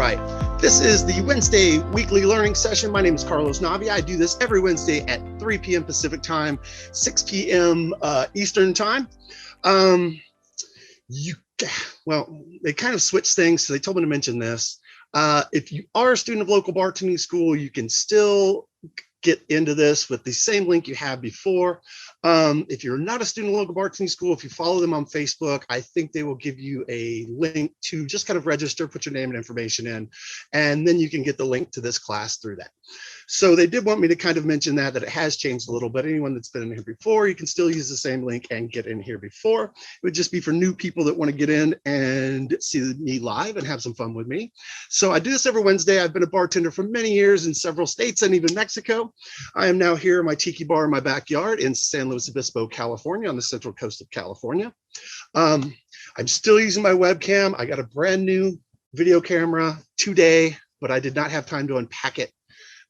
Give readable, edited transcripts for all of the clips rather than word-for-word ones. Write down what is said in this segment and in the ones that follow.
right. This is the Wednesday weekly learning session. My name is Carlos Navia. I do this every Wednesday at 3 p.m. Pacific time, 6 p.m. Eastern time. They kind of switched things, so they told me to mention this. If you are a student of local bartending school, you can still get into this with the same link you had before. If you're not a student of local bartending school, if you follow them on Facebook, I think they will give you a link to just kind of register, put your name and information in, and then you can get the link to this class through that. So they did want me to kind of mention that it has changed a little bit. Anyone that's been in here before, you can still use the same link and get in here before. It would just be for new people that want to get in and see me live and have some fun with me. So I do this every Wednesday. I've been a bartender for many years in several states and even Mexico. I am now here in my tiki bar in my backyard in San Luis Obispo, California, on the central coast of California. I'm still using my webcam. I got a brand new video camera today, but I did not have time to unpack it.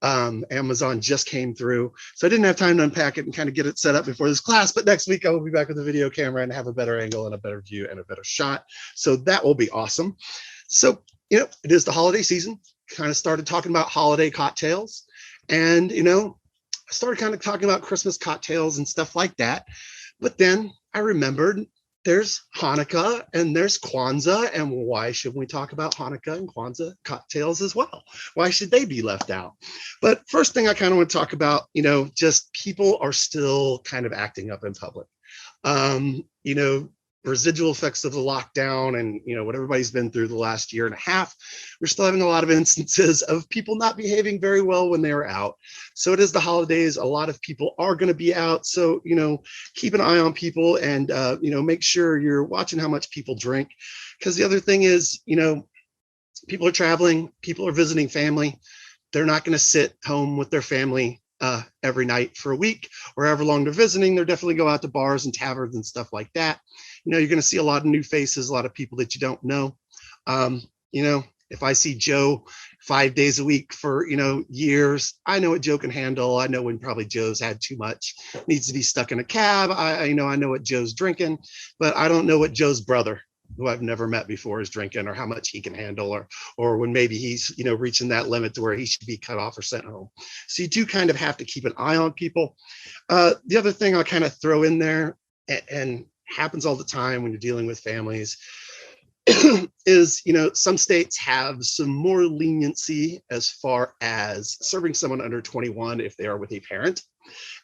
Amazon just came through, so I didn't have time to unpack it and kind of get it set up before this class, but next week I will be back with a video camera and have a better angle and a better view and a better shot. So that will be awesome. So, it is the holiday season. Kind of started talking about holiday cocktails, and, I started kind of talking about Christmas cocktails and stuff like that. But then I remembered there's Hanukkah and there's Kwanzaa, and why shouldn't we talk about Hanukkah and Kwanzaa cocktails as well? Why should they be left out? But first thing I kind of want to talk about, just people are still kind of acting up in public. Residual effects of the lockdown and, what everybody's been through the last year and a half, we're still having a lot of instances of people not behaving very well when they were out. So it is the holidays. A lot of people are going to be out. So, keep an eye on people and, make sure you're watching how much people drink. Because the other thing is, people are traveling, people are visiting family. They're not going to sit home with their family every night for a week or however long they're visiting. They're definitely go out to bars and taverns and stuff like that. You're going to see a lot of new faces, a lot of people that you don't know. If I see Joe 5 days a week for, years, I know what Joe can handle. I know when probably Joe's had too much, needs to be stuck in a cab. I know what Joe's drinking, but I don't know what Joe's brother, who I've never met before, is drinking, or how much he can handle, or when maybe he's, reaching that limit to where he should be cut off or sent home. So you do kind of have to keep an eye on people. The other thing I'll kind of throw in there, and happens all the time when you're dealing with families, is, some states have some more leniency as far as serving someone under 21 if they are with a parent.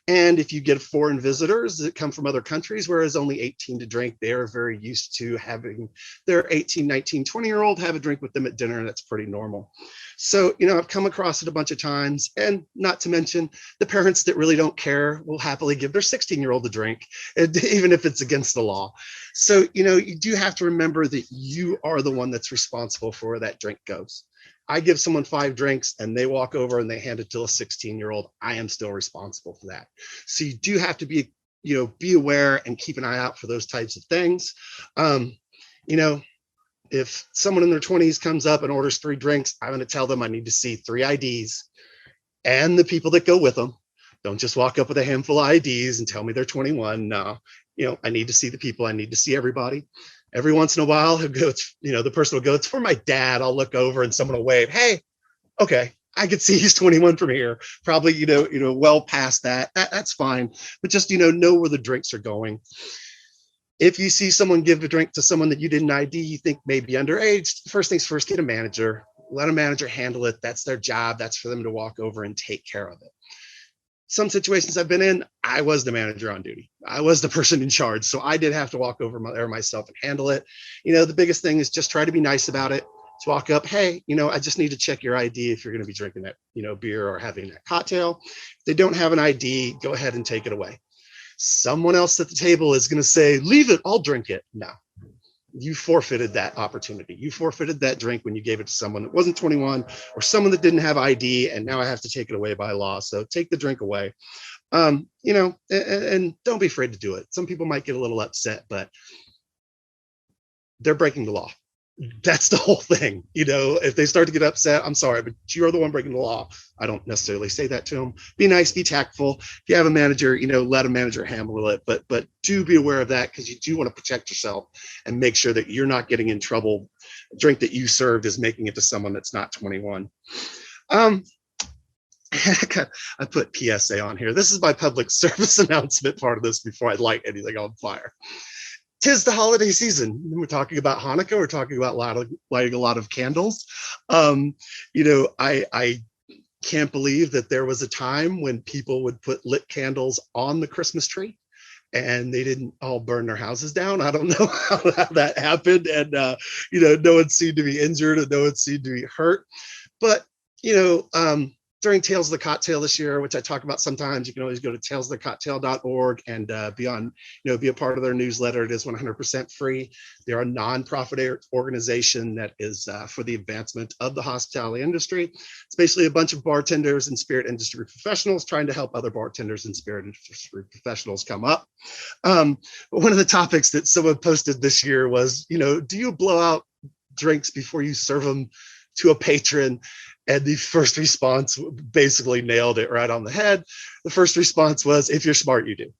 And if you get foreign visitors that come from other countries, whereas only 18 to drink, they are very used to having their 18, 19, 20-year-old have a drink with them at dinner, and that's pretty normal. So, I've come across it a bunch of times, and not to mention the parents that really don't care will happily give their 16-year-old a drink, even if it's against the law. So, you do have to remember that you are the one that's responsible for where that drink goes. I give someone 5 drinks and they walk over and they hand it to a 16-year-old. I am still responsible for that. So you do have to be aware and keep an eye out for those types of things. If someone in their 20s comes up and orders 3 drinks, I'm going to tell them I need to see 3 IDs and the people that go with them. Don't just walk up with a handful of IDs and tell me they're 21. No, I need to see the people. I need to see everybody. Every once in a while, the person will go, it's for my dad. I'll look over and someone will wave. Hey, okay, I can see he's 21 from here. Probably, well past that. That's fine. But just, know where the drinks are going. If you see someone give a drink to someone that you didn't ID, you think may be underage, first things first, get a manager. Let a manager handle it. That's their job. That's for them to walk over and take care of it. Some situations I've been in, I was the manager on duty. I was the person in charge. So I did have to walk over there myself and handle it. The biggest thing is just try to be nice about it. Just walk up, hey, I just need to check your ID if you're going to be drinking that, beer or having that cocktail. If they don't have an ID, go ahead and take it away. Someone else at the table is going to say, leave it, I'll drink it. No, you forfeited that opportunity. You forfeited that drink when you gave it to someone that wasn't 21 or someone that didn't have ID, and now I have to take it away by law. So take the drink away. And don't be afraid to do it. Some people might get a little upset, but they're breaking the law. That's the whole thing. If they start to get upset, I'm sorry, but you're the one breaking the law. I don't necessarily say that to them. Be nice, be tactful. If you have a manager, let a manager handle it, but do be aware of that, because you do want to protect yourself and make sure that you're not getting in trouble. A drink that you served is making it to someone that's not 21. I put PSA on here. This is my public service announcement part of this before I light anything on fire. 'Tis the holiday season. We're talking about Hanukkah. We're talking about lighting a lot of candles. I can't believe that there was a time when people would put lit candles on the Christmas tree and they didn't all burn their houses down. I don't know how that happened. And, no one seemed to be injured and no one seemed to be hurt. But, during Tales of the Cocktail this year, which I talk about sometimes, you can always go to talesofthecocktail.org and be a part of their newsletter. It is 100% free. They're a nonprofit organization that is for the advancement of the hospitality industry. It's basically a bunch of bartenders and spirit industry professionals trying to help other bartenders and spirit industry professionals come up. But one of the topics that someone posted this year was, do you blow out drinks before you serve them to a patron? And the first response basically nailed it right on the head. The first response was, if you're smart, you do.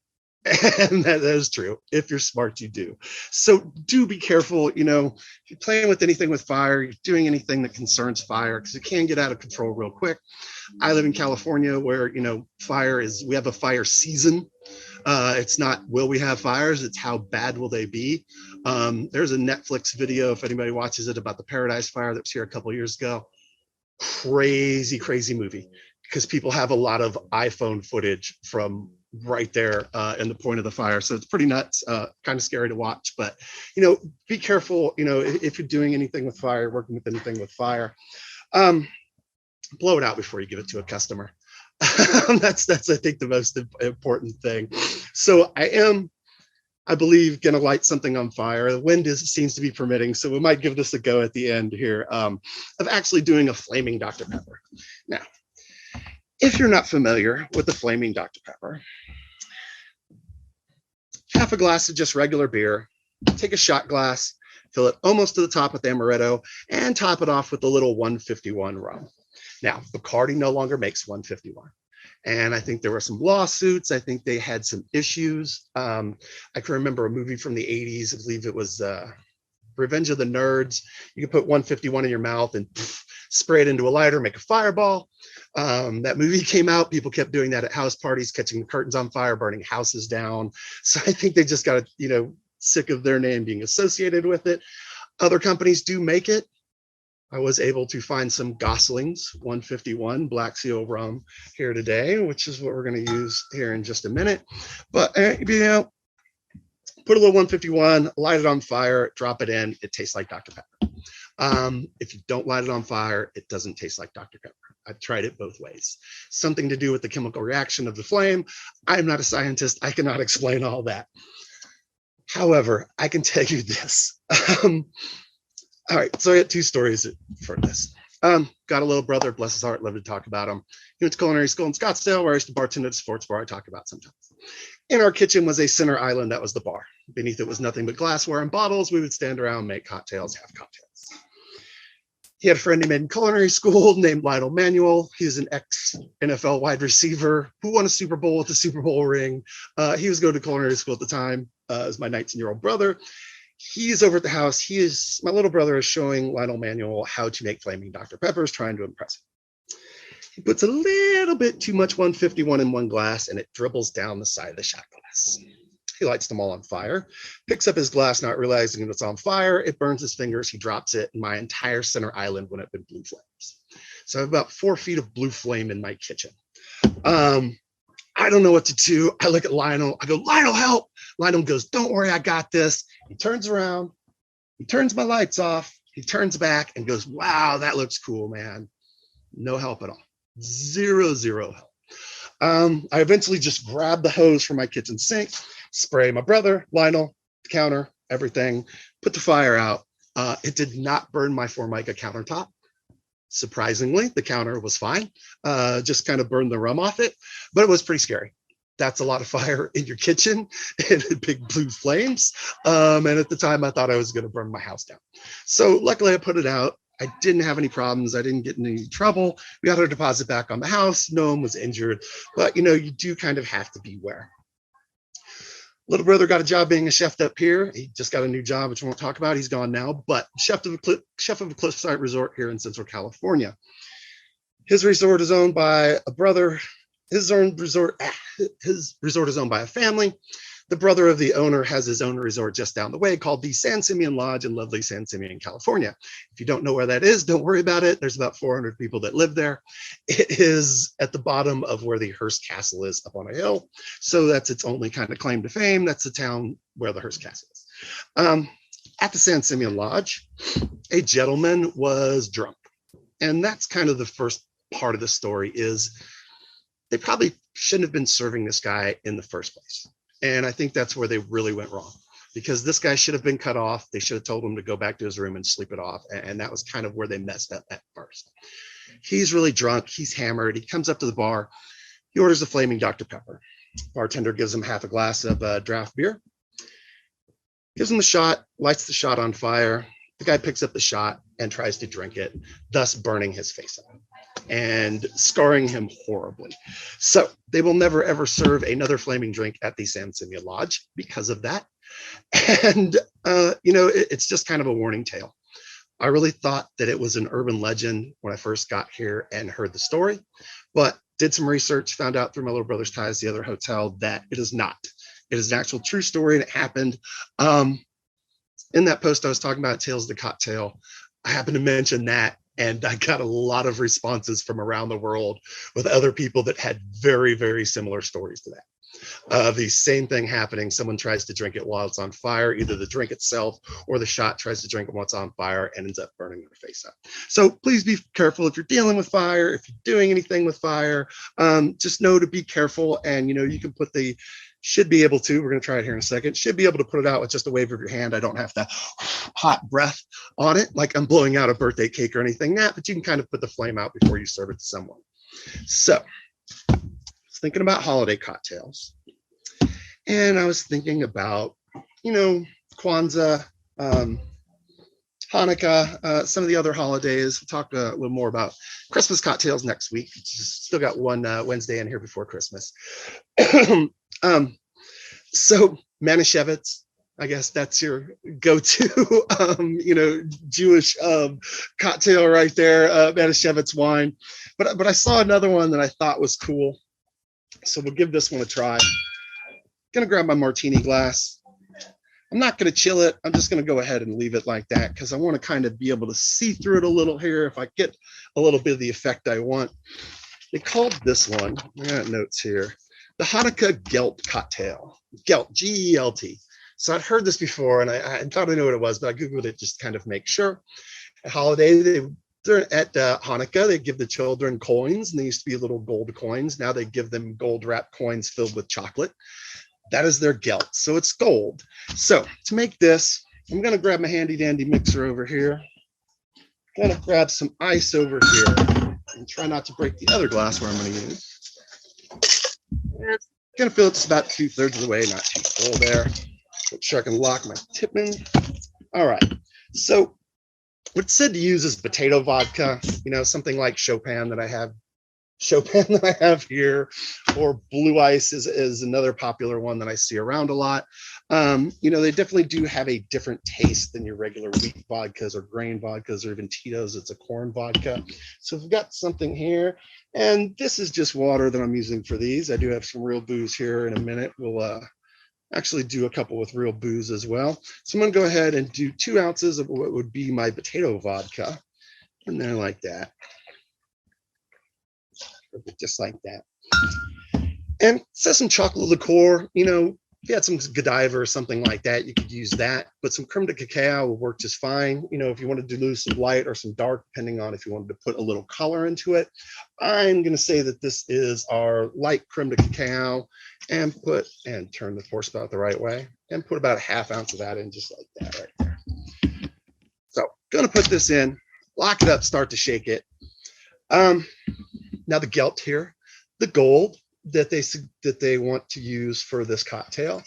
And that is true. If you're smart, you do. So do be careful. If you're playing with anything with fire, you're doing anything that concerns fire, because it can get out of control real quick. I live in California where, we have a fire season. It's not, will we have fires? It's how bad will they be? There's a Netflix video, if anybody watches it, about the Paradise Fire that was here a couple of years ago. Crazy movie, because people have a lot of iPhone footage from right there in the point of the fire. So it's pretty nuts, kind of scary to watch. But, be careful, if you're doing anything with fire, working with anything with fire, blow it out before you give it to a customer. That's I think the most important thing. So I believe going to light something on fire. The wind seems to be permitting, so we might give this a go at the end here of actually doing a flaming Dr. Pepper. Now, if you're not familiar with the flaming Dr. Pepper, half a glass of just regular beer, take a shot glass, fill it almost to the top with amaretto, and top it off with a little 151 rum. Now, Bacardi no longer makes 151. And I think there were some lawsuits. I think they had some issues. I can remember a movie from the 80s. I believe it was Revenge of the Nerds. You could put 151 in your mouth and spray it into a lighter, make a fireball. That movie came out. People kept doing that at house parties, catching the curtains on fire, burning houses down. So I think they just got, sick of their name being associated with it. Other companies do make it. I was able to find some Gosling's 151 Black Seal rum here today, which is what we're going to use here in just a minute. But, put a little 151, light it on fire, drop it in. It tastes like Dr. Pepper. If you don't light it on fire, it doesn't taste like Dr. Pepper. I've tried it both ways. Something to do with the chemical reaction of the flame. I'm not a scientist. I cannot explain all that. However, I can tell you this. All right, so I got two stories for this. Got a little brother, bless his heart, love to talk about him. He went to culinary school in Scottsdale, where I used to bartend at a sports bar I talk about sometimes. In our kitchen was a center island that was the bar. Beneath it was nothing but glassware and bottles. We would stand around, make cocktails, have cocktails. He had a friend he made in culinary school named Lionel Manuel. He's an ex-NFL wide receiver who won a Super Bowl with a Super Bowl ring. He was going to culinary school at the time. As my 19-year-old brother. He's over at the house. My little brother is showing Lionel Manuel how to make flaming Dr. Peppers, trying to impress him. He puts a little bit too much 151 in one glass and it dribbles down the side of the shot glass. He lights them all on fire, picks up his glass, not realizing it's on fire. It burns his fingers. He drops it, and my entire center island went up in blue flames. So I have about 4 feet of blue flame in my kitchen. I don't know what to do. I look at Lionel. I go, Lionel, help. Lionel goes, don't worry, I got this. He turns around. He turns my lights off. He turns back and goes, wow, that looks cool, man. No help at all. Zero help. I eventually just grabbed the hose from my kitchen sink, spray my brother, Lionel, the counter, everything, put the fire out. It did not burn my Formica countertop. Surprisingly, the counter was fine. Just kind of burned the rum off it, but it was pretty scary. that's a lot of fire in your kitchen and big blue flames. And at the time, I thought I was going to burn my house down. So luckily, I put it out. I didn't have any problems. I didn't get in any trouble. We got our deposit back on the house. No one was injured. But, you know, you do kind of have to beware. Little brother got a job being a chef up here. He just got a new job, which I won't talk about. He's gone now, but chef of a cliffside resort here in Central California. His resort is owned by a brother. His resort is owned by a family. The brother of the owner has his own resort just down the way called the San Simeon Lodge in lovely San Simeon, California. If you don't know where that is, don't worry about it. There's about 400 people that live there. It is at the bottom of where the Hearst Castle is, up on a hill. So that's its only kind of claim to fame. That's the town where the Hearst Castle is. At the San Simeon Lodge, a gentleman was drunk. And that's kind of the first part of the story is they probably shouldn't have been serving this guy in the first place. And I think that's where they really went wrong, because this guy should have been cut off. They should have told him to go back to his room and sleep it off. And that was kind of where they messed up at first. He's really drunk. He's hammered. He comes up to the bar. He orders a flaming Dr. Pepper. Bartender gives him half a glass of draft beer, gives him a shot, lights the shot on fire. The guy picks up the shot and tries to drink it, thus burning his face up and scarring him horribly. So they will never, ever serve another flaming drink at the San Simeon Lodge because of that. And, you know, it's just kind of a warning tale. I really thought that it was an urban legend when I first got here and heard the story, but did some research, found out through my little brother's ties, the other hotel, that it is not. It is an actual true story, and it happened. In that post I was talking about, Tales of the Cocktail, I happened to mention that, and I got a lot of responses from around the world with other people that had very, very similar stories to that. The same thing happening. Someone tries to drink it while it's on fire, either the drink itself or the shot tries to drink it while it's on fire and ends up burning their face up. So please be careful if you're dealing with fire, if you're doing anything with fire, just know to be careful. And, you know, you can put the, should be able to, we're going to try it here in a second, should be able to put it out with just a wave of your hand. I don't have to hot breath on it like I'm blowing out a birthday cake or anything that, but you can kind of put the flame out before you serve it to someone. So I was thinking about holiday cocktails, and I was thinking about, you know, Kwanzaa, Hanukkah, some of the other holidays. We'll talk a little more about Christmas cocktails next week. Still got one Wednesday in here before Christmas. So Manischewitz, I guess that's your go-to, you know, Jewish cocktail right there, Manischewitz wine. But I saw another one that I thought was cool, so we'll give this one a try. Gonna grab my martini glass. I'm not gonna chill it. I'm just gonna go ahead and leave it like that because I want to kind of be able to see through it a little here if I get a little bit of the effect I want. They called this one, I got notes here, the Hanukkah Gelt cocktail. Gelt, G-E-L-T. So I'd heard this before, and I thought I knew what it was, but I Googled it just to kind of make sure. At holiday, at Hanukkah, they give the children coins, and they used to be little gold coins. Now they give them gold-wrapped coins filled with chocolate. That is their Gelt, so it's gold. So to make this, I'm going to grab my handy-dandy mixer over here. I'm going to grab some ice over here, and try not to break the other glass where I'm going to use. I'm going to fill it just about 2/3 of the way, not too full there. Make sure I can lock my tip in. All right. So what's said to use is potato vodka, you know, something like Chopin that I have here, or Blue Ice is another popular one that I see around a lot. You know, they definitely do have a different taste than your regular wheat vodkas or grain vodkas or even Tito's. It's a corn vodka. So we've got something here, and this is just water that I'm using for these. I do have some real booze here in a minute. We'll actually do a couple with real booze as well. So I'm going to go ahead and do 2 ounces of what would be my potato vodka in there like that. Just like that. And so some chocolate liqueur, you know, if you had some Godiva or something like that, you could use that. But some creme de cacao will work just fine. You know, if you wanted to do some light or some dark, depending on if you wanted to put a little color into it. I'm going to say that this is our light creme de cacao, and turn the pour spout the right way, and put about a 1/2 ounce of that in just like that right there. So going to put this in, lock it up, start to shake it. Now the Gelt here, the gold, that they want to use for this cocktail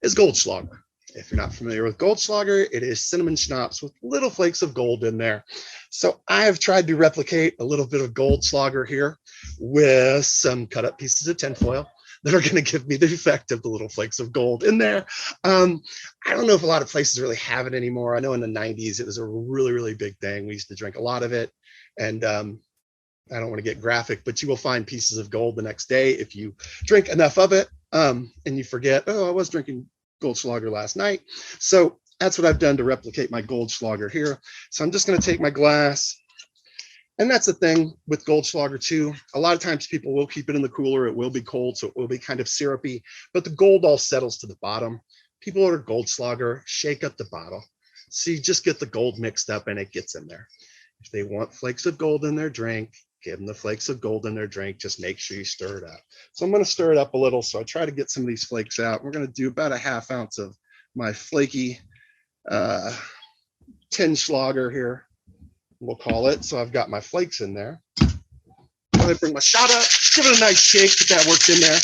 is Goldschlager. If you're not familiar with Goldschlager, it is cinnamon schnapps with little flakes of gold in there. So I have tried to replicate a little bit of Goldschlager here with some cut up pieces of tinfoil that are going to give me the effect of the little flakes of gold in there. I don't know if a lot of places really have it anymore. I know in the 90s, it was a really, really big thing. We used to drink a lot of it. And I don't want to get graphic, but you will find pieces of gold the next day if you drink enough of it and you forget, oh, I was drinking Goldschlager last night. So that's what I've done to replicate my Goldschlager here. So I'm just going to take my glass. And that's the thing with Goldschlager too. A lot of times people will keep it in the cooler. It will be cold, so it will be kind of syrupy, but the gold all settles to the bottom. People order Goldschlager, shake up the bottle. So you just get the gold mixed up and it gets in there. If they want flakes of gold in their drink, give them the flakes of gold in their drink. Just make sure you stir it up. So I'm going to stir it up a little. So I try to get some of these flakes out. We're going to do about a ½ ounce of my flaky Tinschlager here, we'll call it. So I've got my flakes in there. I bring my shot up, give it a nice shake, get that worked in there.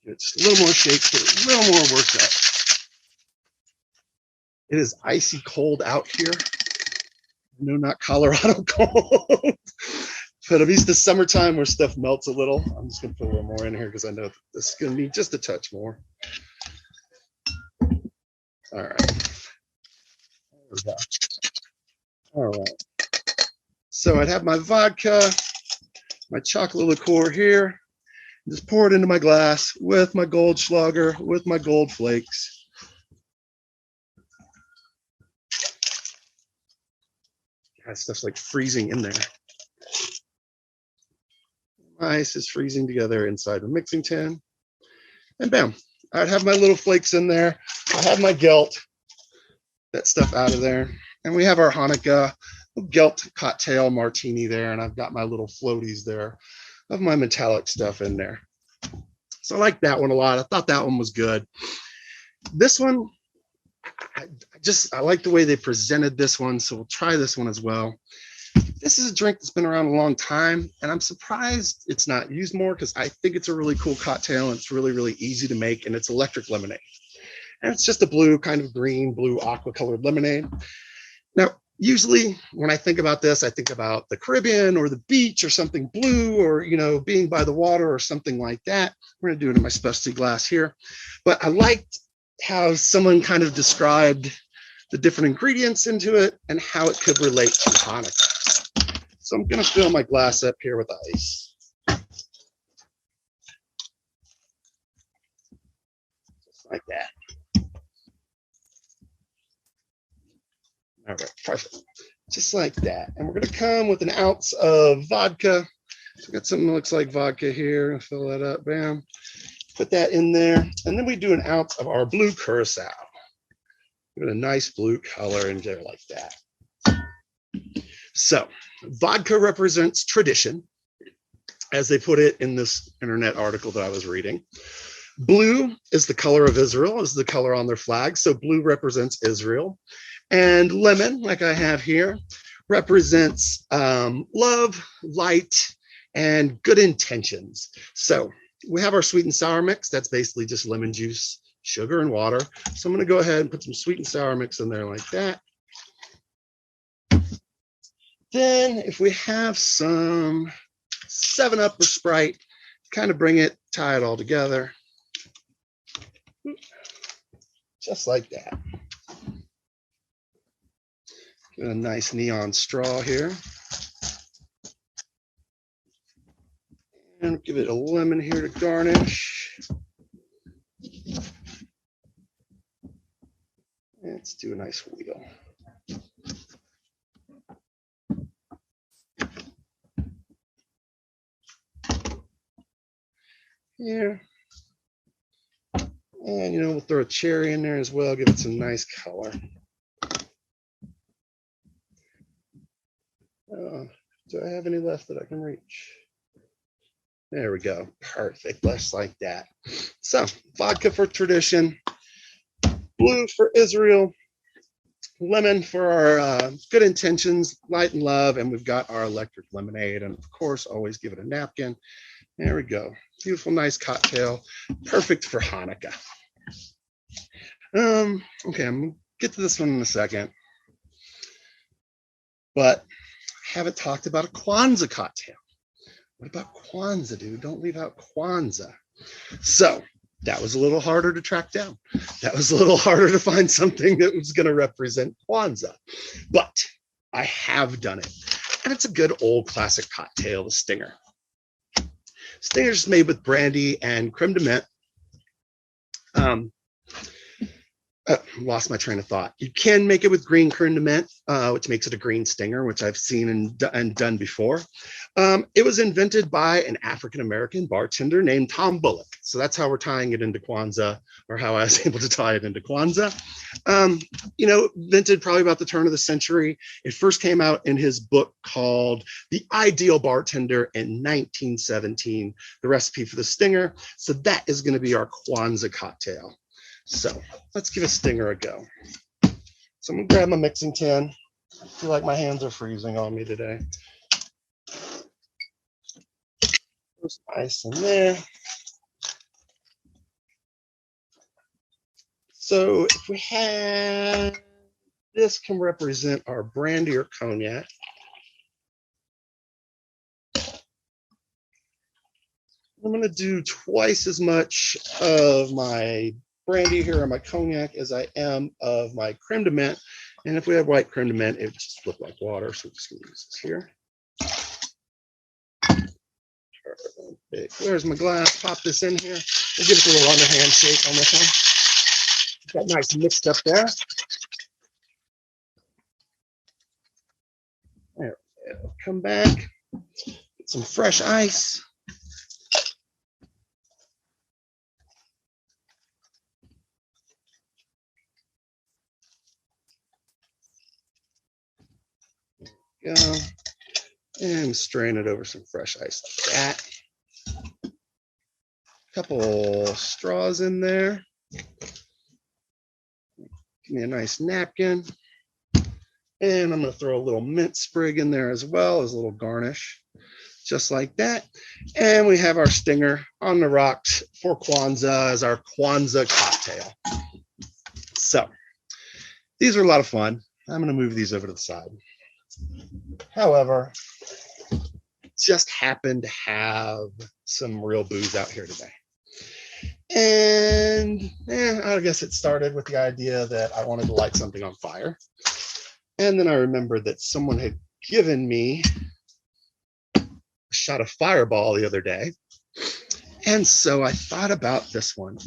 Give it just a little more shake, get a little more worked up. It is icy cold out here. No, not Colorado cold. But at least the summertime where stuff melts a little. I'm just going to put a little more in here because I know this is going to need just a touch more. All right. There we go. All right. So I'd have my vodka, my chocolate liqueur here. Just pour it into my glass with my Goldschlager, with my gold flakes. That stuff's like freezing in there. My ice is freezing together inside the mixing tin. And bam, I'd have my little flakes in there. I have my Gelt, that stuff out of there. And we have our Hanukkah Gelt cocktail martini there. And I've got my little floaties there of my metallic stuff in there. So I like that one a lot. I thought that one was good. This one, I like the way they presented this one. So we'll try this one as well. This is a drink that's been around a long time, and I'm surprised it's not used more because I think it's a really cool cocktail and it's really, really easy to make, and it's electric lemonade. And it's just a blue, kind of green, blue aqua colored lemonade. Now, usually when I think about this, I think about the Caribbean or the beach or something blue or, you know, being by the water or something like that. We're going to do it in my specialty glass here. But I liked how someone kind of described the different ingredients into it and how it could relate to Hanukkah. So I'm going to fill my glass up here with ice. Just like that. All right, perfect. Just like that. And we're going to come with 1 ounce of vodka. So I've got something that looks like vodka here. Fill that up, bam. Put that in there. And then we do 1 ounce of our blue curacao. Give it a nice blue color in there like that. So vodka represents tradition, as they put it in this internet article that I was reading. Blue is the color of Israel, is the color on their flag. So blue represents Israel. And lemon, like I have here, represents love, light, and good intentions. So we have our sweet and sour mix. That's basically just lemon juice, sugar, and water. So I'm going to go ahead and put some sweet and sour mix in there like that. Then if we have some 7-Up or Sprite, kind of bring it, tie it all together. Just like that. Get a nice neon straw here. And give it a lemon here to garnish. Let's do a nice wheel. Here. And, we'll throw a cherry in there as well, give it some nice color. Do I have any left that I can reach? There we go. Perfect. Just like that. So, vodka for tradition. blue for Israel, lemon for our good intentions, light and love, and we've got our electric lemonade, and of course, always give it a napkin. There we go. Beautiful, nice cocktail, perfect for Hanukkah. Okay, I'm gonna get to this one in a second, but I haven't talked about a Kwanzaa cocktail. What about Kwanzaa, dude? Don't leave out Kwanzaa. So that was a little harder to track down. That was a little harder to find something that was going to represent Kwanzaa, but I have done it, and it's a good old classic cocktail, the Stinger. Stinger's made with brandy and creme de menthe. Lost my train of thought. You can make it with green creme de menthe, which makes it a green Stinger, which I've seen and done before. It was invented by an African-American bartender named Tom Bullock. So that's how we're tying it into Kwanzaa, or how I was able to tie it into Kwanzaa. Invented probably about the turn of the century. It first came out in his book called The Ideal Bartender in 1917, the recipe for the Stinger. So that is going to be our Kwanzaa cocktail. So let's give a Stinger a go. So I'm gonna grab my mixing tin. I feel like my hands are freezing on me today. There's ice in there. So if we had, this can represent our brandy or cognac. I'm gonna do twice as much of my brandy here on my cognac as I am of my creme de menthe. And if we have white creme de menthe, it would just look like water. So we're just gonna use this here. Perfect. Where's my glass? Pop this in here. We'll give it a little underhand shake on this one. Got nice mixed up there. There we go. Come back. Get some fresh ice. Go. And strain it over some fresh ice like that. A couple straws in there. Give me a nice napkin. And I'm going to throw a little mint sprig in there as well as a little garnish, just like that. And we have our Stinger on the rocks for Kwanzaa as our Kwanzaa cocktail. So these are a lot of fun. I'm going to move these over to the side. However, just happened to have some real booze out here today. And I guess it started with the idea that I wanted to light something on fire. And then I remembered that someone had given me a shot of Fireball the other day. And so I thought about this one.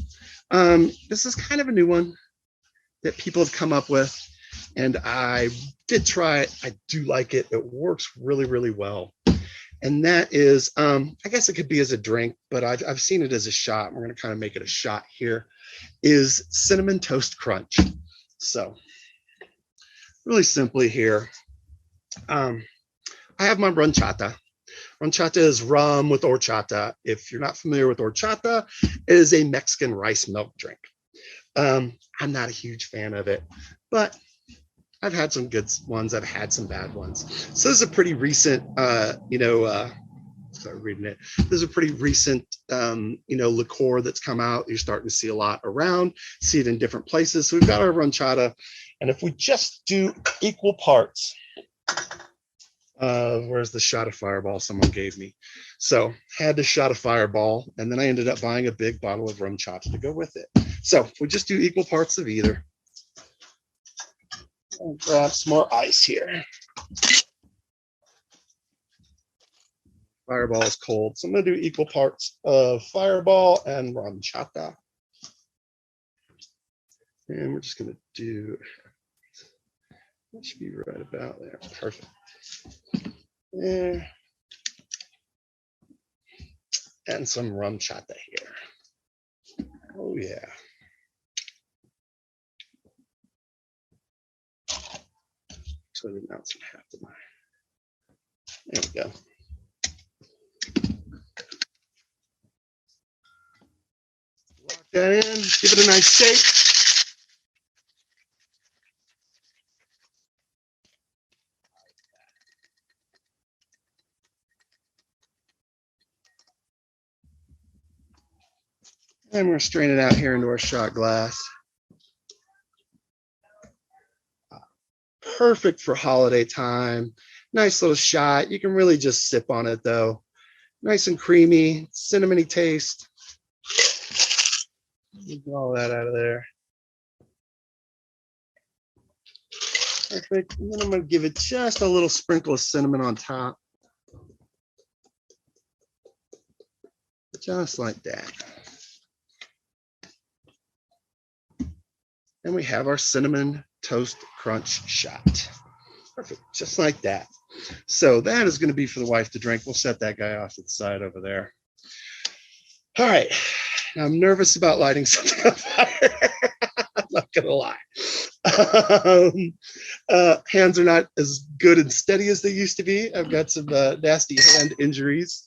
This is kind of a new one that people have come up with. And I did try it. I do like it. It works really, really well. And that is, I guess it could be as a drink, but I've seen it as a shot. We're going to kind of make it a shot here, is Cinnamon Toast Crunch. So really simply here, I have my ranchata. Ranchata is rum with horchata. If you're not familiar with horchata, it is a Mexican rice milk drink. I'm not a huge fan of it, but I've had some good ones. I've had some bad ones. So this is a pretty recent, sorry, reading it. This is a pretty recent, liqueur that's come out. You're starting to see a lot around, see it in different places. So we've got our ranchata. And if we just do equal parts, where's the shot of Fireball someone gave me? So had the shot of Fireball, and then I ended up buying a big bottle of ranchata to go with it. So if we just do equal parts of either. I'll grab some more ice here. Fireball is cold, so I'm going to do equal parts of Fireball and ranchata. And we're just going to do, that should be right about there. Perfect. There. And some ranchata here. Oh, yeah. So I didn't ounce and half to my. There we go. Lock that in, give it a nice shake. And we're straining it out here into our shot glass. Perfect for holiday time. Nice little shot. You can really just sip on it though. Nice and creamy, cinnamony taste. Get all that out of there. Perfect. And then I'm going to give it just a little sprinkle of cinnamon on top. Just like that. And we have our cinnamon toast crunch shot. Perfect, just like that. So that is going to be for the wife to drink. We'll set that guy off to the side over there. All right, now I'm nervous about lighting something on fire. I'm not going to lie. Hands are not as good and steady as they used to be. I've got some nasty hand injuries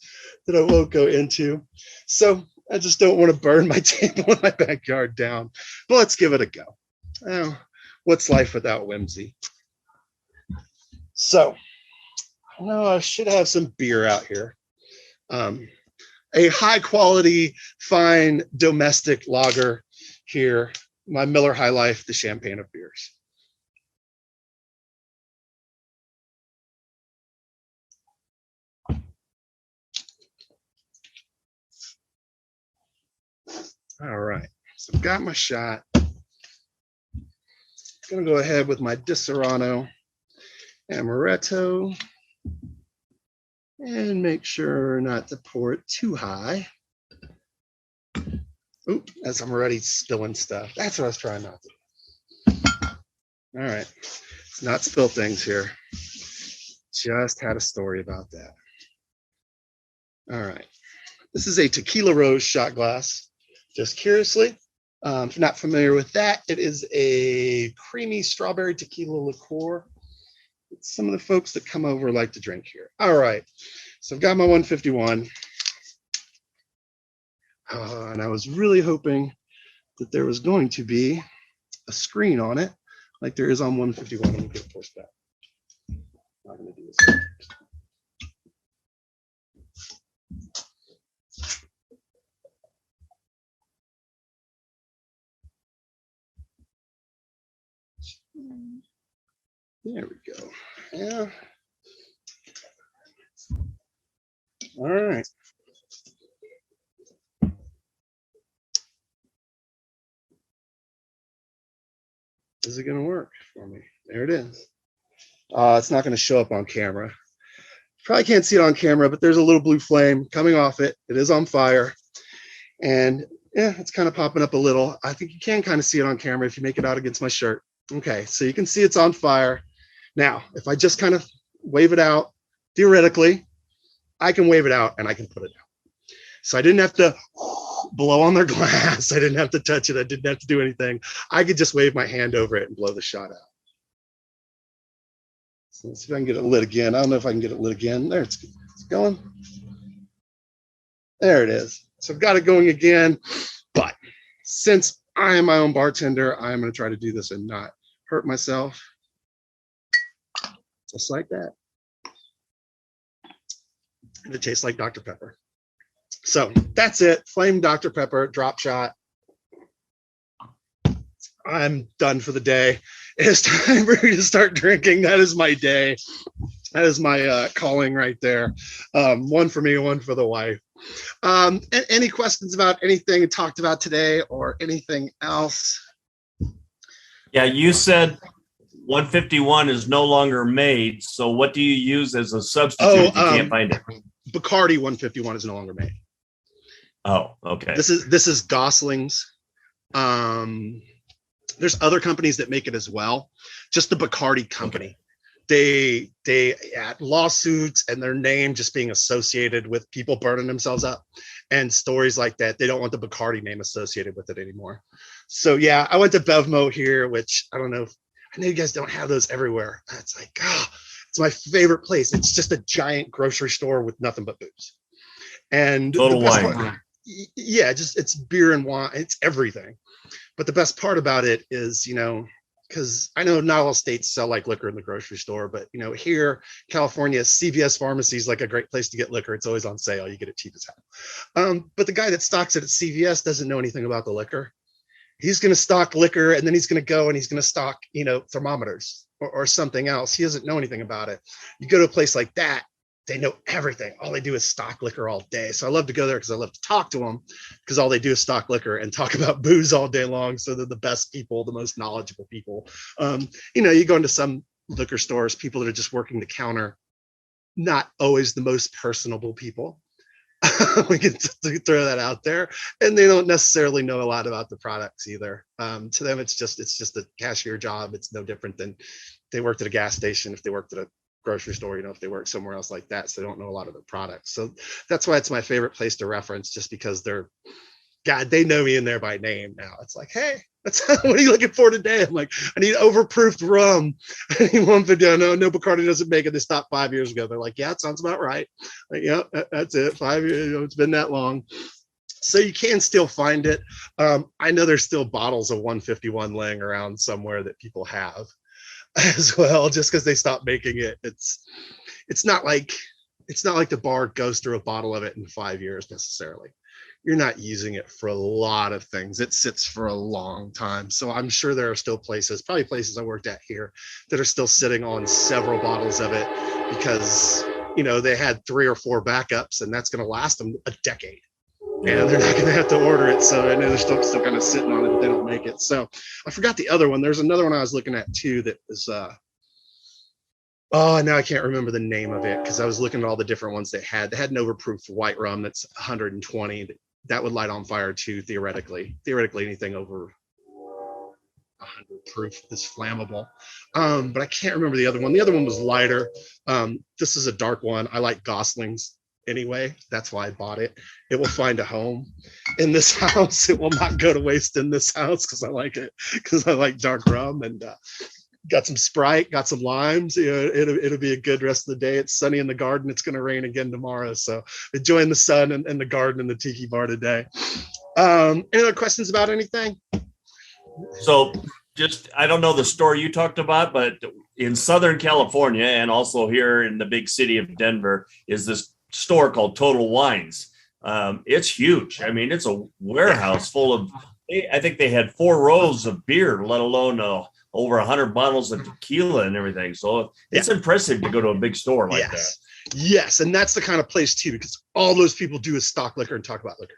that I won't go into. So I just don't want to burn my table in my backyard down. But let's give it a go. Oh, what's life without whimsy? So, I should have some beer out here. A high quality, fine domestic lager here. My Miller High Life, the champagne of beers. All right, so I've got my shot. Gonna go ahead with my Di Serrano Amaretto and make sure not to pour it too high. Oop, as I'm already spilling stuff. That's what I was trying not to do. All right, let's not spill things here. Just had a story about that. All right, this is a Tequila Rose shot glass. Just curiously, if you're not familiar with that, it is a creamy strawberry tequila liqueur. It's some of the folks that come over like to drink here. All right, so I've got my 151. And I was really hoping that there was going to be a screen on it, like there is on 151. I'm gonna get it pushed back. Not gonna do this. There we go. Yeah. All right. Is it going to work for me? There it is. It's not going to show up on camera. Probably can't see it on camera, but there's a little blue flame coming off it. It is on fire. And yeah, it's kind of popping up a little. I think you can kind of see it on camera if you make it out against my shirt. Okay, so you can see it's on fire. Now, if I just kind of wave it out, theoretically, I can wave it out and I can put it out. So I didn't have to blow on their glass. I didn't have to touch it. I didn't have to do anything. I could just wave my hand over it and blow the shot out. So let's see if I can get it lit again. I don't know if I can get it lit again. There, it's going. There it is. So I've got it going again. But since I am my own bartender, I'm going to try to do this and not hurt myself. Just like that. And it tastes like Dr. Pepper. So that's it. Flame Dr. Pepper, drop shot. I'm done for the day. It's time for me to start drinking. That is my day. That is my calling right there. One for me, one for the wife. Any questions about anything talked about today or anything else? Yeah, you said 151 is no longer made. So what do you use as a substitute if you can't find it? Bacardi 151 is no longer made. Oh, okay. This is Gosling's. There's other companies that make it as well. Just the Bacardi company. Okay. They had lawsuits and their name just being associated with people burning themselves up and stories like that. They don't want the Bacardi name associated with it anymore. So yeah, I went to Bevmo here, which I don't know if, I know you guys don't have those everywhere. It's like, it's my favorite place. It's just a giant grocery store with nothing but booze. And total wine. Yeah, just it's beer and wine. It's everything. But the best part about it is, because I know not all states sell like liquor in the grocery store, but here, California, CVS pharmacy is like a great place to get liquor. It's always on sale. You get it cheap as hell. But the guy that stocks it at CVS doesn't know anything about the liquor. He's going to stock liquor, and then he's going to go and he's going to stock, thermometers or something else. He doesn't know anything about it. You go to a place like that, they know everything. All they do is stock liquor all day. So I love to go there because I love to talk to them, because all they do is stock liquor and talk about booze all day long. So they're the best people, the most knowledgeable people. You go into some liquor stores, people that are just working the counter, not always the most personable people. We can throw that out there, and they don't necessarily know a lot about the products either. To them, it's just a cashier job. It's no different than they worked at a gas station, if they worked at a grocery store, if they work somewhere else like that. So they don't know a lot of the products. So that's why it's my favorite place to reference, just because they know me in there by name now. It's like, hey, what are you looking for today? I'm like, I need overproofed rum. I need 150. No, Bacardi doesn't make it. They stopped 5 years ago. They're like, yeah, it sounds about right. Like, yeah, that's it. 5 years. It's been that long. So you can still find it. I know there's still bottles of 151 laying around somewhere that people have as well, just because they stopped making it. It's not like the bar goes through a bottle of it in 5 years necessarily. You're not using it for a lot of things. It sits for a long time. So I'm sure there are still places, probably places I worked at here, that are still sitting on several bottles of it, because they had 3 or 4 backups, and that's going to last them a decade. And they're not going to have to order it. So I know they're still kind of sitting on it, but they don't make it. So I forgot the other one. There's another one I was looking at too that was, now I can't remember the name of it, because I was looking at all the different ones they had. They had an overproof white rum that's 120. That would light on fire too, theoretically. Theoretically, anything over 100 proof is flammable. But I can't remember the other one. The other one was lighter. This is a dark one. I like Goslings anyway. That's why I bought it. It will find a home in this house. It will not go to waste in this house, because I like it, because I like dark rum. And got some Sprite, got some limes. It'll be a good rest of the day. It's sunny in the garden. It's going to rain again tomorrow. So enjoying the sun and the garden and the tiki bar today. Any other questions about anything? So I don't know the store you talked about, but in Southern California, and also here in the big city of Denver, is this store called Total Wines. It's huge. I mean, it's a warehouse full of, I think they had 4 rows of beer, let alone over 100 bottles of tequila and everything. So it's impressive to go to a big store like that. Yes. And that's the kind of place too, because all those people do is stock liquor and talk about liquor.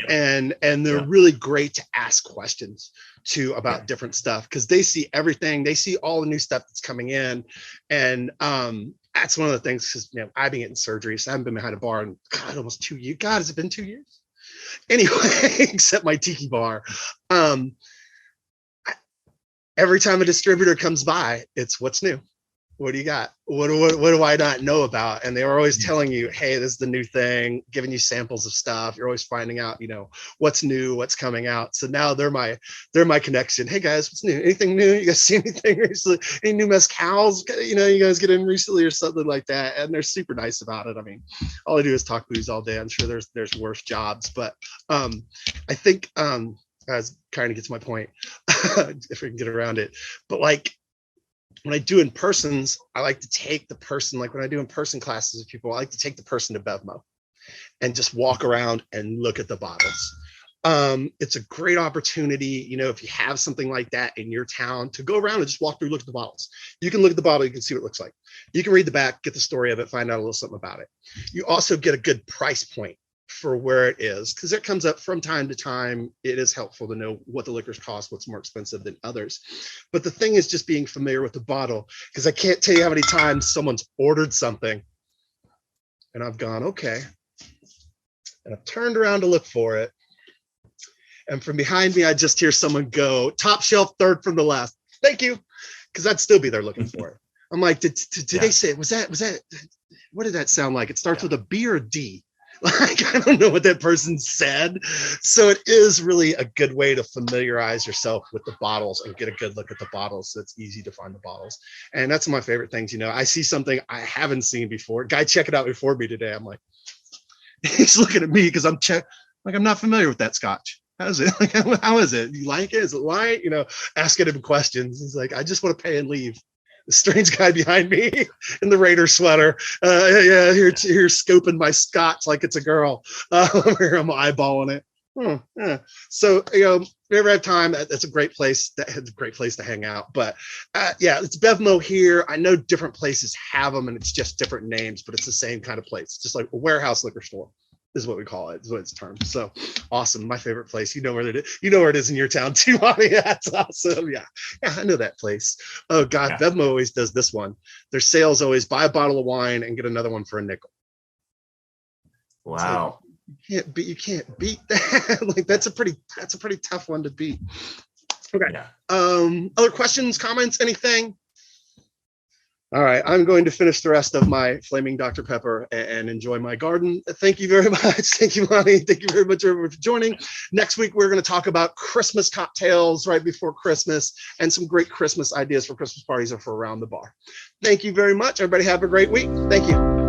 And they're really great to ask questions too about different stuff, because they see everything. They see all the new stuff that's coming in. And that's one of the things, because I've been getting surgery, so I haven't been behind a bar in almost 2 years. God, has it been 2 years? Anyway, except my tiki bar. Every time a distributor comes by, it's what's new. What do you got? What do I not know about? And they were always telling you, hey, this is the new thing, giving you samples of stuff. You're always finding out, what's new, what's coming out. So now they're my connection. Hey guys, what's new? Anything new? You guys see anything recently? Any new mezcals? You guys get in recently or something like that. And they're super nice about it. I mean, all I do is talk booze all day. I'm sure there's worse jobs, but I think as kind of gets my point, if we can get around it. But like, when I do in persons, I like to take the person, like when I do in person classes with people, I like to take the person to Bevmo and just walk around and look at the bottles. It's a great opportunity, if you have something like that in your town, to go around and just walk through, look at the bottles. You can look at the bottle, you can see what it looks like. You can read the back, get the story of it, find out a little something about it. You also get a good price point for where it is, because it comes up from time to time. It is helpful to know what the liquors cost, what's more expensive than others. But the thing is just being familiar with the bottle, because I can't tell you how many times someone's ordered something and I've gone, okay, and I've turned around to look for it, and from behind me I just hear someone go, top shelf, third from the left, thank you, because I'd still be there looking for it. I'm like, did they say, was that what did that sound like? It starts with a B or a D. Like, I don't know what that person said. So it is really a good way to familiarize yourself with the bottles and get a good look at the bottles. So it's easy to find the bottles. And that's one of my favorite things. I see something I haven't seen before. Guy check it out before me today. I'm like, he's looking at me because I'm not familiar with that scotch. how's it? Like, how is it? You like it? Is it light? Asking him questions. He's like, I just want to pay and leave. The strange guy behind me in the Raider sweater. Here scoping my scotch like it's a girl. I'm eyeballing it. Yeah. So, if you ever have time, that's a great place. That's a great place to hang out. But it's Bevmo here. I know different places have them and it's just different names, but it's the same kind of place. It's just like a warehouse liquor store is what we call it, is what it's termed. So awesome. My favorite place. You know where it is. You know where it is in your town too, Monty. That's awesome. Yeah, I know that place. Oh God, yeah. Bevmo always does this one. Their sales always buy a bottle of wine and get another one for a nickel. Wow. You can't beat that. Like that's a pretty tough one to beat. Okay. Yeah. Other questions, comments, anything? All right, I'm going to finish the rest of my flaming Dr. Pepper and enjoy my garden. Thank you very much. Thank you, Monty. Thank you very much everyone for joining. Next week, we're going to talk about Christmas cocktails right before Christmas and some great Christmas ideas for Christmas parties or for around the bar. Thank you very much. Everybody have a great week. Thank you.